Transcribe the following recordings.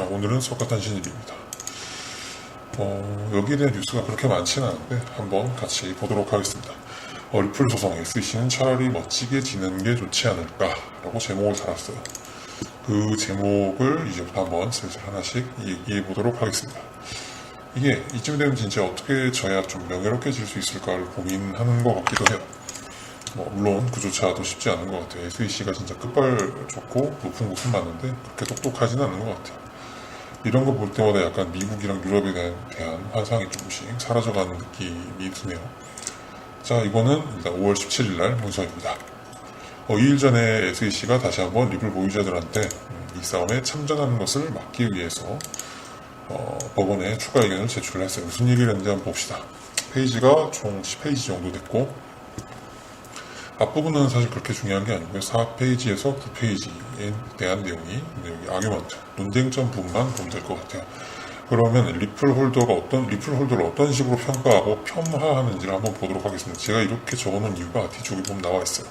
오늘은 석가탄신일입니다. 여기에 대한 뉴스가 그렇게 많지는 않은데 한번 같이 보도록 하겠습니다. 리플 소송 SEC는 차라리 멋지게 지는 게 좋지 않을까라고 제목을 달았어요. 그 제목을 이제부터 한번 슬슬 하나씩 얘기해 보도록 하겠습니다. 이게 이쯤 되면 진짜 어떻게 져야 좀 명예롭게 질 수 있을까를 고민하는 것 같기도 해요. 물론 그조차도 쉽지 않은 것 같아요. SEC가 진짜 끝발 좋고 높은 곳은 맞는데 그렇게 똑똑하지는 않은 것 같아요. 이런 거 볼 때마다 약간 미국이랑 유럽에 대한 환상이 조금씩 사라져가는 느낌이 드네요. 자, 이거는 일단 5월 17일 날 문서입니다. 2일 전에 SEC가 다시 한번 리플 보유자들한테 이 싸움에 참전하는 것을 막기 위해서 법원에 추가 의견을 제출했어요. 무슨 얘기를 했는지 한번 봅시다. 페이지가 총 10페이지 정도 됐고 앞부분은 사실 그렇게 중요한 게 아니고요. 4페이지에서 9페이지에 대한 내용이 여기 아규먼트, 논쟁점 부분만 보면 될 것 같아요. 그러면 리플 홀더를 어떤 식으로 평가하고 폄하하는지를 한번 보도록 하겠습니다. 제가 이렇게 적어놓은 이유가 뒤쪽에 보면 나와 있어요.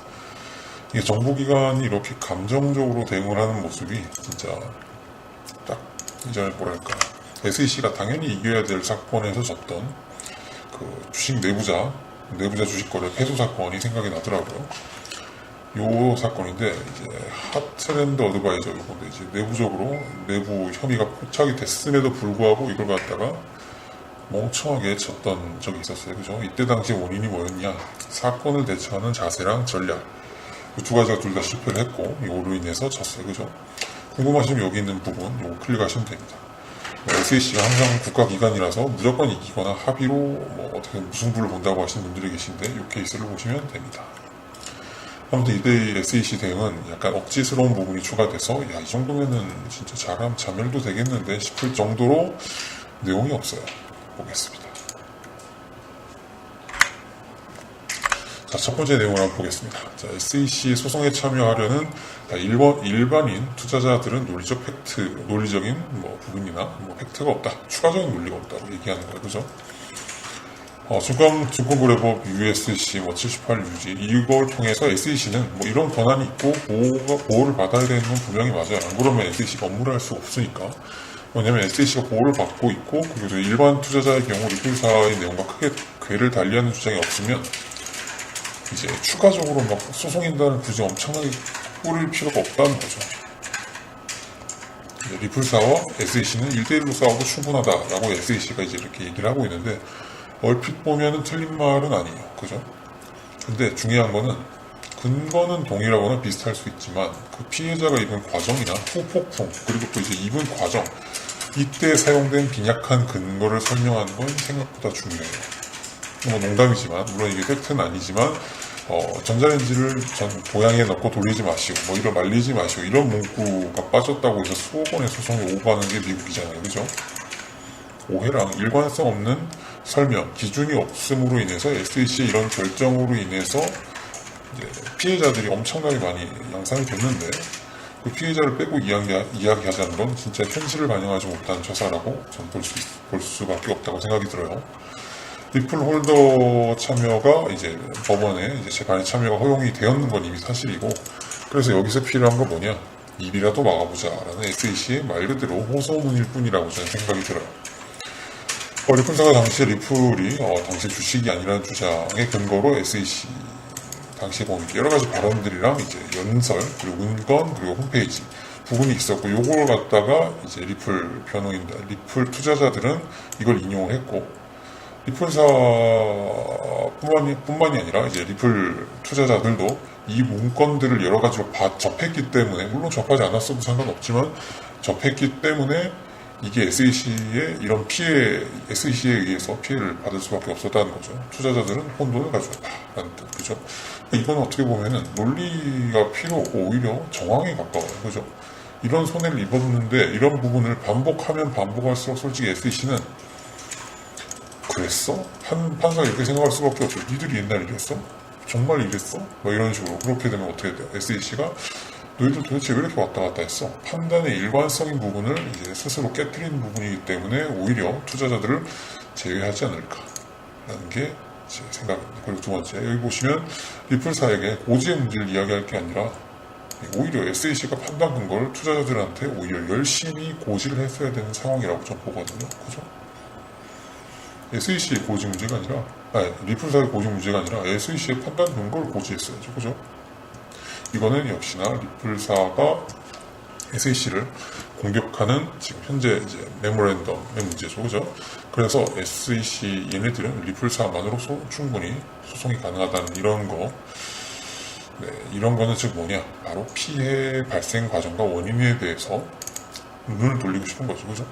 이게 정보기관이 이렇게 감정적으로 대응을 하는 모습이 진짜 딱 이전에 뭐랄까 SEC가 당연히 이겨야 될 사건에서 졌던 그 주식 내부자 주식 거래 폐소 사건이 생각이 나더라고요. 요 사건인데 이제 하트랜드 어드바이저 요건데 이제 내부 혐의가 포착이 됐음에도 불구하고 이걸 갖다가 멍청하게 쳤던 적이 있었어요. 그죠? 이때 당시 원인이 뭐였냐? 사건을 대처하는 자세랑 전략. 그 두 가지가 둘 다 실패를 했고 이거로 인해서 졌어요. 그죠? 궁금하시면 여기 있는 부분 요거 클릭하시면 됩니다. SEC가 항상 국가기관이라서 무조건 이기거나 합의로 어떻게 무승부를 본다고 하시는 분들이 계신데 이 케이스를 보시면 됩니다. 아무튼 이때의 SEC 대응은 약간 억지스러운 부분이 추가돼서 이 정도면은 진짜 자멸도 되겠는데 싶을 정도로 내용이 없어요. 보겠습니다. 자, 첫 번째 내용을 한번 보겠습니다. 자, SEC 소송에 참여하려는 일반인 투자자들은 논리적인 부분이나 팩트가 없다. 추가적인 논리가 없다고 얘기하는 거예요. 그죠? 증권거래법 USC 78 유지 이걸 통해서 SEC는 이런 권한이 있고 보호를 받아야 되는 건 분명히 맞아요. 안 그러면 SEC가 업무를 할 수가 없으니까. 왜냐면 SEC가 보호를 받고 있고 그리고 일반 투자자의 경우 리플사의 내용과 크게 궤를 달리하는 주장이 없으면 이제 추가적으로 소송인단을 굳이 엄청나게 뿌릴 필요가 없다는 거죠. 리플사와 SEC는 1대1로 싸워도 충분하다라고 SEC가 이제 이렇게 얘기를 하고 있는데 얼핏 보면은 틀린 말은 아니에요. 그죠? 근데 중요한 거는 근거는 동일하거나 비슷할 수 있지만 그 피해자가 입은 과정이나 후폭풍 그리고 또 이제 입은 과정 이때 사용된 빈약한 근거를 설명하는 건 생각보다 중요해요. 농담이지만 물론 이게 팩트는 아니지만 전자레인지를 보양에 넣고 돌리지 마시고 이런 말리지 마시고 이런 문구가 빠졌다고 해서 수억 원의 소송이 오가는 게 미국이잖아요. 그죠? 오해랑 일관성 없는 설명, 기준이 없음으로 인해서 SEC의 이런 결정으로 인해서 이제 피해자들이 엄청나게 많이 양상이 됐는데 그 피해자를 빼고 이야기하자는 건 진짜 현실을 반영하지 못한 처사라고 저는 볼 수밖에 없다고 생각이 들어요. 리플 홀더 참여가 이제 법원에 이제 재판에 참여가 허용이 되었는 건 이미 사실이고 그래서 여기서 필요한 건 뭐냐? 입이라도 막아보자라는 SEC의 말 그대로 호소문일 뿐이라고 저는 생각이 들어요. 리플사가 당시에 리플이 당시 주식이 아니라는 주장의 근거로 SEC 당시에 보면 여러 가지 발언들이랑 이제 연설 그리고 문건 그리고 홈페이지 부분이 있었고 요걸 갖다가 이제 리플 리플 투자자들은 이걸 인용을 했고 리플사뿐만이 아니라 이제 리플 투자자들도 이 문건들을 여러 가지로 접했기 때문에 물론 접하지 않았어도 상관없지만 접했기 때문에 이게 SEC에 의해서 피해를 받을 수밖에 없었다는 거죠. 투자자들은 혼돈을 가져왔다라는 뜻, 그죠? 이건 어떻게 보면은 논리가 필요 없고 오히려 정황에 가까워요, 그죠? 이런 손해를 입었는데 이런 부분을 반복하면 반복할수록 솔직히 SEC는 그랬어? 판사가 이렇게 생각할 수밖에 없죠. 니들이 옛날에 이랬어? 정말 이랬어? 이런 식으로 그렇게 되면 어떻게 돼요? SEC가 너희들 도대체 왜 이렇게 왔다 갔다 했어? 판단의 일관성인 부분을 이제 스스로 깨트리는 부분이기 때문에 오히려 투자자들을 제외하지 않을까라는 게 제 생각입니다. 그리고 두 번째, 여기 보시면 리플사에게 고지의 문제를 이야기할 게 아니라 오히려 SEC가 판단 근거를 투자자들한테 오히려 열심히 고지를 했어야 되는 상황이라고 좀 보거든요. 그죠? SEC의 고지 문제가 아니라, 리플사의 고지 문제가 아니라 SEC의 판단 근거를 고지했어야죠. 그죠? 이거는 역시나 리플사가 SEC를 공격하는 지금 현재 이제 메모랜덤의 문제죠. 그죠? 그래서 SEC 얘네들은 리플사만으로서 충분히 소송이 가능하다는 이런 거, 이런 거는 즉 뭐냐? 바로 피해 발생 과정과 원인에 대해서 눈을 돌리고 싶은 거죠. 그죠?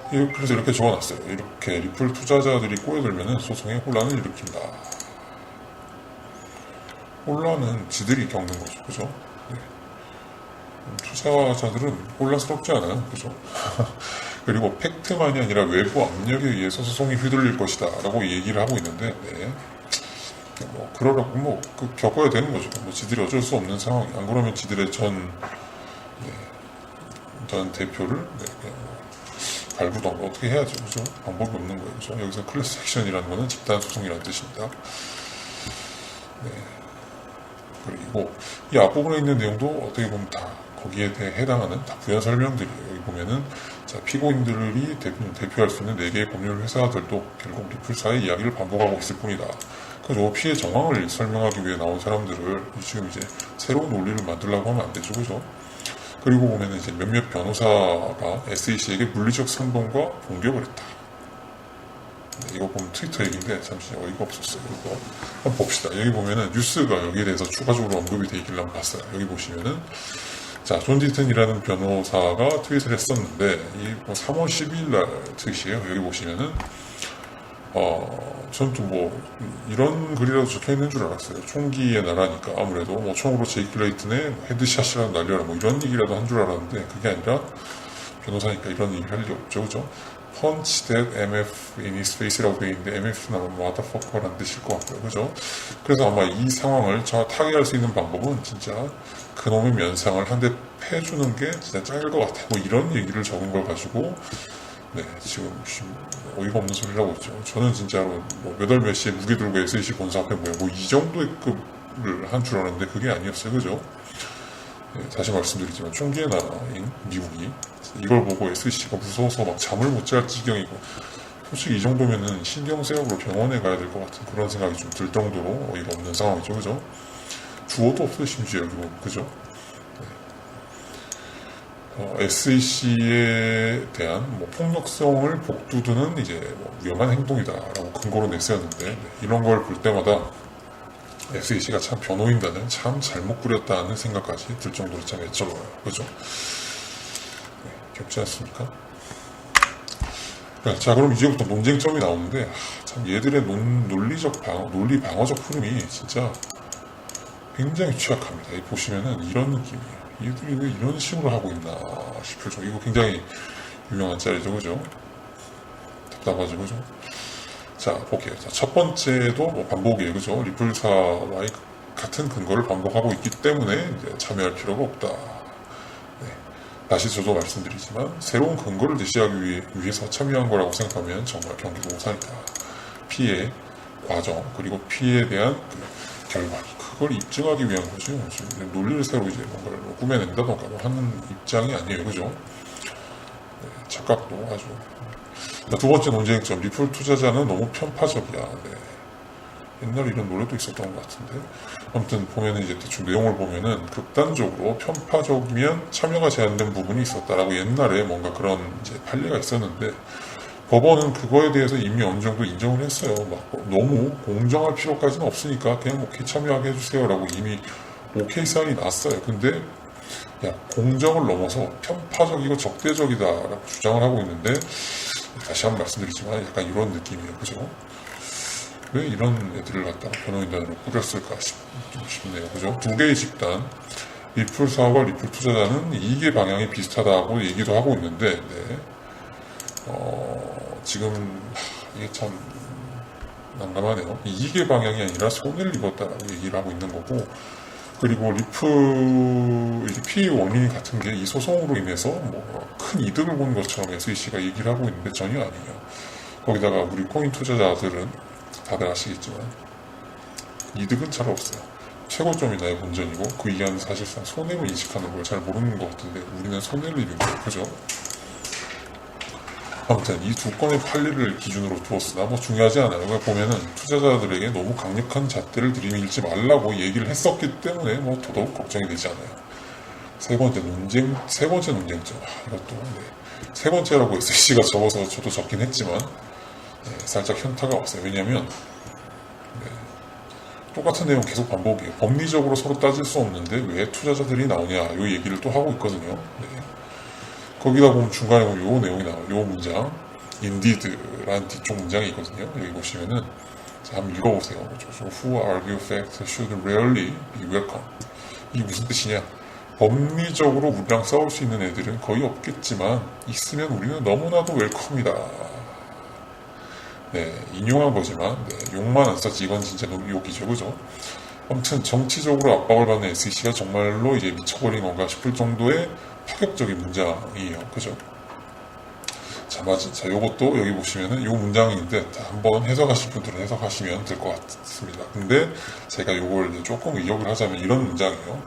그래서 이렇게 적어놨어요. 이렇게 리플 투자자들이 꼬여들면 소송에 혼란을 일으킨다. 혼란은 지들이 겪는 거죠. 그죠? 투자자들은 혼란스럽지 않아요. 그죠? 그리고 팩트만이 아니라 외부 압력에 의해서 소송이 휘둘릴 것이다. 라고 얘기를 하고 있는데, 그러라고 겪어야 되는 거죠. 지들이 어쩔 수 없는 상황이. 안 그러면 지들의 전 대표를, 갈구던가 어떻게 해야죠. 그죠? 방법이 없는 거예요. 그죠? 여기서 클래스 액션이라는 거는 집단 소송이라는 뜻입니다. 그리고 이 앞부분에 있는 내용도 어떻게 보면 다 거기에 대해 해당하는 다 부연 설명들이에요. 여기 보면은 피고인들이 대표할 수 있는 4개의 법률 회사들도 결국 리플사의 이야기를 반복하고 있을 뿐이다. 그래서 피해 정황을 설명하기 위해 나온 사람들을 지금 이제 새로운 논리를 만들려고 하면 안 되죠. 그죠? 그리고 보면은 이제 몇몇 변호사가 SEC에게 물리적 선동과 공격을 했다. 이거 보면 트위터 얘기인데 잠시 어이가 없었어요. 이거 한번 봅시다. 여기 보면은 뉴스가 여기에 대해서 추가적으로 언급이 되어 있길래 한번 봤어요. 여기 보시면은 존 디튼이라는 변호사가 트윗을 했었는데 이 3월 12일 날 트윗이에요. 여기 보시면은 전 또 이런 글이라도 적혀 있는 줄 알았어요. 총기의 나라니까 아무래도 총으로 제이크 레이튼의 헤드샷이라도 날려라 이런 얘기라도 한 줄 알았는데 그게 아니라 변호사니까 이런 얘기 할 리 없죠. 그죠? punch that MF in his face라고 되어 있는데 MF는 아마 motherfucker라는 뜻일 것 같고요. 그죠? 그래서 아마 이 상황을 타개할 수 있는 방법은 진짜 그놈의 면상을 한 대 패주는 게 진짜 짱일 것 같아. 이런 얘기를 적은 걸 가지고 지금 어이가 없는 소리라고 있죠. 저는 진짜로 몇 월 몇 시에 무게 들고 SEC 본사 앞에 이 정도의 급을 한 줄 알았는데 그게 아니었어요. 그죠? 다시 말씀드리지만 총기의 나라인 미국이 이걸 보고 SEC가 무서워서 잠을 못 잘 지경이고 솔직히 이 정도면은 신경쇠약으로 병원에 가야 될 것 같은 그런 생각이 좀 들 정도로 어이가 없는 상황이죠. 그죠? 주어도 없어요. 심지어 여기 보면. 그죠? SEC에 대한 폭력성을 복두두는 이제 위험한 행동이다라고 근거로 냈었는데 이런 걸 볼 때마다 SEC가 참 변호인단을 참 잘못 꾸렸다는 생각까지 들 정도로 참 애처로워요. 그죠? 귀엽지 않습니까? 자, 그럼 이제부터 논쟁점이 나오는데 참 얘들의 논리 방어적 흐름이 진짜 굉장히 취약합니다. 보시면은 이런 느낌이에요. 얘들이 왜 이런 식으로 하고 있나 싶을 정도. 이거 굉장히 유명한 짤이죠. 그죠? 답답하죠. 그죠? 자, 볼게요. 첫 번째도 반복이에요. 그죠? 리플사와의 같은 근거를 반복하고 있기 때문에 이제 참여할 필요가 없다. 다시 저도 말씀드리지만 새로운 근거를 제시하기 위해서 참여한 거라고 생각하면 정말 경기도 오산이다. 피해 과정 그리고 피해에 대한 결과 그걸 입증하기 위한 거죠. 논리를 새로 이제 뭔가를 꾸며낸다던가 하는 입장이 아니에요. 그죠? 착각도 아주. 두 번째 논쟁점, 리플 투자자는 너무 편파적이야. 옛날에 이런 노래도 있었던 것 같은데. 아무튼 보면은 이제 대충 내용을 보면은 극단적으로 편파적이면 참여가 제한된 부분이 있었다라고 옛날에 뭔가 그런 이제 판례가 있었는데 법원은 그거에 대해서 이미 어느 정도 인정을 했어요. 너무 공정할 필요까지는 없으니까 그냥 오케이 참여하게 해주세요라고 이미 오케이 사인이 났어요. 근데 공정을 넘어서 편파적이고 적대적이다라고 주장을 하고 있는데 다시 한번 말씀드리지만 약간 이런 느낌이에요. 그죠? 왜 이런 애들을 갖다가 변호인단으로 꾸렸을까 좀 싶네요. 그죠? 두 개의 집단, 리플사와 리플 투자자는 이익의 방향이 비슷하다고 얘기도 하고 있는데, 지금 이게 참 난감하네요. 이익의 방향이 아니라 손해를 입었다라고 얘기를 하고 있는 거고, 그리고 리플 피해 원인이 같은 게 이 소송으로 인해서 큰 이득을 본 것처럼 SEC가 얘기를 하고 있는데 전혀 아니에요. 거기다가 우리 코인 투자자들은 다들 아시겠지만 이득은 잘 없어요. 최고점이나의 본전이고 그 이하는 사실상 손해로 인식하는 걸 잘 모르는 것 같은데 우리는 손해를 입은 거예요. 그죠? 아무튼 이 두 건의 판례를 기준으로 두었으나 뭐 중요하지 않아요. 그냥 보면은 투자자들에게 너무 강력한 잣대를 들이밀지 말라고 얘기를 했었기 때문에 뭐 더더욱 걱정이 되지 않아요. 세 번째 논쟁점. 이것도 세 번째라고 SEC가 적어서 저도 적긴 했지만 살짝 현타가 왔어요. 왜냐면 똑같은 내용 계속 반복이에요. 법리적으로 서로 따질 수 없는데 왜 투자자들이 나오냐 이 얘기를 또 하고 있거든요. 거기다 보면 중간에 보면 요 내용이 나와요. 요 문장 Indeed라는 뒤쪽 문장이 있거든요. 여기 보시면은 자, 한번 읽어보세요. Who argue fact should rarely be welcome. 이게 무슨 뜻이냐? 법리적으로 우리랑 싸울 수 있는 애들은 거의 없겠지만 있으면 우리는 너무나도 웰컴이다. 인용한 거지만 욕만 안 썼지 이건 진짜 욕이죠. 그죠? 아무튼 정치적으로 압박을 받는 SEC가 정말로 이제 미쳐버린 건가 싶을 정도의 파격적인 문장이에요. 그죠? 자, 요것도 여기 보시면은 요 문장인데 한번 해석하실 분들은 해석하시면 될 것 같습니다. 근데 제가 요걸 조금 의역을 하자면 이런 문장이에요.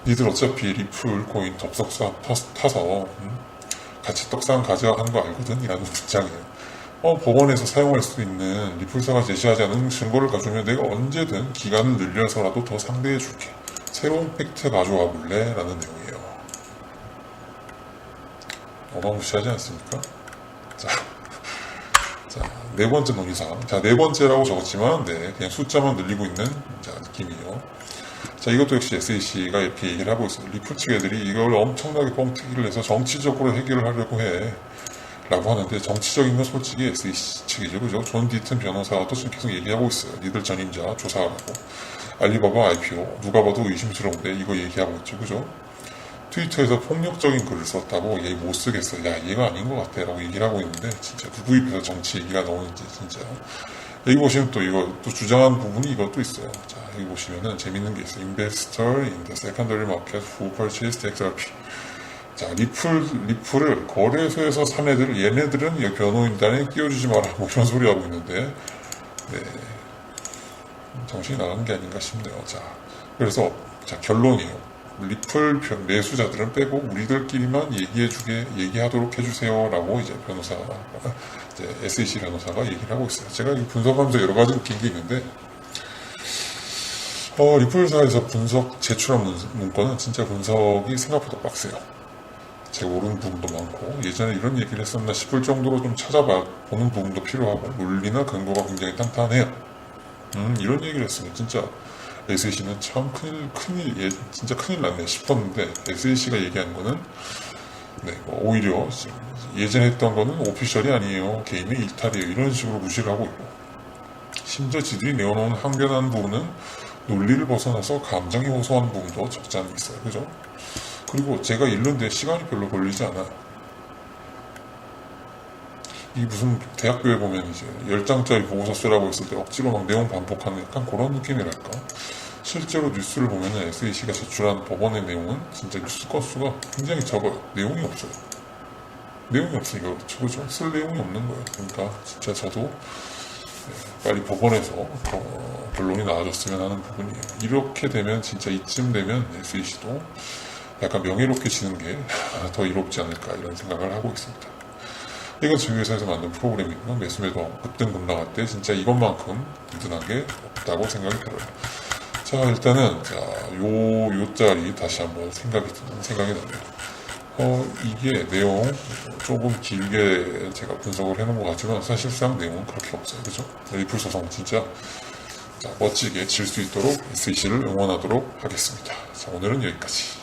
니들 어차피 리플 코인 덥석사 타서 같이 떡상 가져가는 거 알거든? 이라는 문장이에요. 법원에서 사용할 수 있는 리플사가 제시하지 않은 증거를 가져오면 내가 언제든 기간을 늘려서라도 더 상대해 줄게. 새로운 팩트 가져와 볼래? 라는 내용이에요. 어마무시하지 않습니까? 자, 네 번째 논의사항. 자, 네 번째라고 적었지만, 그냥 숫자만 늘리고 있는, 느낌이에요. 자, 이것도 역시 SEC가 이렇게 얘기를 하고 있어요. 리플 측 애들이 이걸 엄청나게 뻥튀기를 해서 정치적으로 해결을 하려고 해. 라고 하는데, 정치적인 건 솔직히 SEC 측이죠. 그죠? 존 디튼 변호사도 지금 계속 얘기하고 있어요. 니들 전임자 조사하라고. 알리바바 IPO. 누가 봐도 의심스러운데, 이거 얘기하고 있죠. 그죠? 트위터에서 폭력적인 글을 썼다고 얘 못 쓰겠어. 야, 얘가 아닌 것 같아. 라고 얘기를 하고 있는데, 진짜 누구 입에서 정치 얘기가 나오는지, 진짜. 여기 보시면 또 이거, 또 주장한 부분이 이것도 있어요. 자, 여기 보시면은 재밌는 게 있어요. Investor in the secondary market who purchased XRP. 자, 리플을 거래소에서 산 애들, 얘네들은 변호인단에 끼워주지 마라. 뭐 이런 소리 하고 있는데, 정신이 나간 게 아닌가 싶네요. 자, 그래서, 결론이에요. 리플 매수자들은 빼고 우리들끼리만 얘기하도록 해주세요. 라고 이제 SEC 변호사가 얘기를 하고 있어요. 제가 분석하면서 여러 가지 느낀 게 있는데, 리플사에서 제출한 문건은 진짜 분석이 생각보다 빡세요. 제가 모르는 부분도 많고, 예전에 이런 얘기를 했었나 싶을 정도로 좀 찾아보는 부분도 필요하고, 논리나 근거가 굉장히 탄탄해요. 이런 얘기를 했으면 진짜 SEC는 참 진짜 큰일 났네 싶었는데, SEC가 얘기한 거는, 오히려 예전에 했던 거는 오피셜이 아니에요. 개인의 일탈이에요. 이런 식으로 무시를 하고 있고, 심지어 지들이 내어놓은 항변한 부분은 논리를 벗어나서 감정이 호소하는 부분도 적지 않게 있어요. 그죠? 그리고 제가 읽는데 시간이 별로 걸리지 않아요. 이 무슨 대학교에 보면 이제 10장짜리 보고서 쓰라고 했을 때 억지로 막 내용 반복하는 약간 그런 느낌이랄까. 실제로 뉴스를 보면은 SEC가 제출한 법원의 내용은 진짜 뉴스 건수가 굉장히 적어요. 내용이 없어요. 내용이 없으니까 그렇죠. 쓸 내용이 없는 거예요. 그러니까 진짜 저도 빨리 법원에서 결론이 나와줬으면 하는 부분이에요. 이렇게 되면 진짜 이쯤 되면 SEC도 약간 명예롭게 지는 게 더 이롭지 않을까 이런 생각을 하고 있습니다. 이건 저희 회사에서 만든 프로그램이고 매수매도 급등 급락할 때 진짜 이것만큼 든든한 게 없다고 생각이 들어요. 자, 일단은 요 짤이 다시 한번 생각이 나네요. 이게 내용 조금 길게 제가 분석을 해놓은 것 같지만 사실상 내용은 그렇게 없어요. 그죠? 리플 소송 진짜 멋지게 질 수 있도록 SEC를 응원하도록 하겠습니다. 자, 오늘은 여기까지.